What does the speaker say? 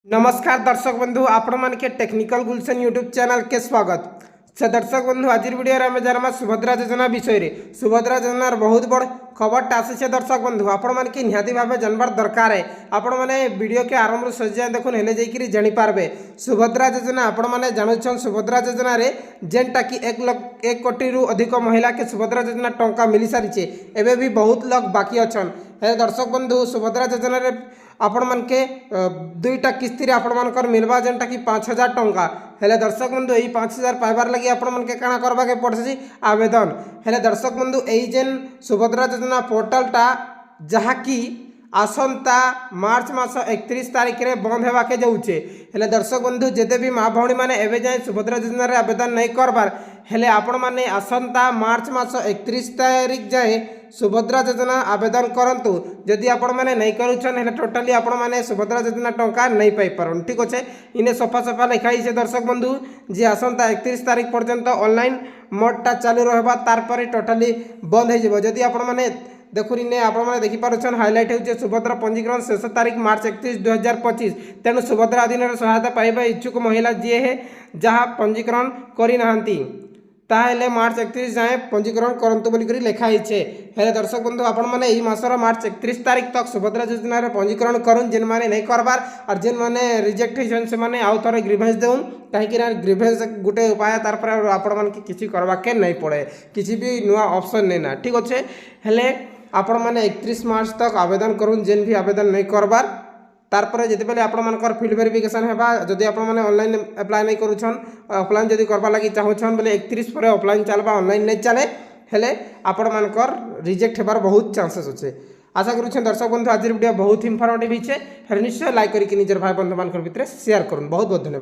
नमस्कार दर्शक बंधु आपण मान के टेक्निकल गुलशन यूट्यूब चैनल के स्वागत से दर्शक बंधु आज वीडियो आम जाना सुभद्रा योजना विषय में सुभद्रा योजनार बहुत बड़ खबर आसी दर्शक बंधु आपण मान की निहाती भाव जानवर दरकार है आपण मैंने वीडियो के आरंभ सज जाए देखुन हेले जाकि जानीपारे सुभद्रा योजना आपण मैंने जानून सुभद्रा योजना रे जेनटा कि 1 कोटी रु अधिक महिला के सुभद्रा योजना टंका मिल सारी एवं भी बहुत लोग बाकी अच्छन है दर्शक बंधु सुभद्रा योजना रे आपण मान के दुईटा किस्ती आपण मानकर मिलवा जेनटा कि 5,000 टंका हेले दर्शक बंधु यही 5,000 पाइबार लगी आपण मान के काना करबा के पड़सी आवेदन हेले दर्शक बंधु यही जेन सुभद्रा योजना पोर्टालटा जहा कि आसंता मार्च मास 31 तारिख रे बंद होगा के जाऊे हेले दर्शक बंधु जेदे भी माँ भौणी मैंने एवं जाए सुभद्रा योजना रे आवेदन नहीं करबार हेले आपण माने आसंता मार्च मास 31 तारिख जाए सुभद्रा योजना आवेदन करंतु जदि आपण माने नहीं करूछन हेले टोटली आपण माने सुभद्रा योजना टंका नहीं पाई पारन ठीक अच्छे इने सफा सफा लिखाई से दर्शक बंधु जे आसंता 31 तारिख पर्यंत ऑनलाइन मोडटा चालू रहबा तार पर टोटली बंद हो जिवो जदि आपण माने देखुनी ने आपण माने देखि पारुछन हाइलाइट होचे सुभद्रा पंजीकरण शेष तारीख मार्च 31 2025 तेणु सुभद्रा अधीन सहायता पाइबा इच्छुक महिला जी है जहाँ पंजीकरण करि नाहंती ताहेले मार्च 31 जाए पंजीकरण करंतु बोली करी लिखाई छे हेले दर्शक बंधु आपण माने एही मासर मार्च 31 तारीख तक सुभद्रा योजना रे पंजीकरण करुन जेन माने नहीं करबार और जेन माने रिजेक्ट होइछन से माने आउ थरे ग्रीवेंस देउन काहे कि ग्रीवेंस गुटे उपाय तार पर आपण मान के किछि करबा के नहीं पड़े किछि भी नुआ ऑप्शन नहीं ना ठीक अच्छे हेले आपण माने 31 मार्च तक आवेदन करुन जेन भी आवेदन नहीं करबार तारपर जितेबाला आपण मानकर फील्ड वेरिफिकेशन हेबा जदि आपण माने ऑनलाइन अप्लाई नहीं करूछन ऑफलाइन जदि करबा लागि चाहूछन बोले 31 पर ऑफलाइन चलबा ऑनलाइन नहीं चले हेले आपण मानकर रिजेक्ट हेबार बहुत चांसेस अच्छे आशा करूछन दर्शक बंधु आज वीडियो बहुत इंफॉर्मेटिव हिचे निश्चय लाइक करिक निजर भाई बंधु मानकर भितर शेयर करूँ बहुत बहुत धन्यवाद।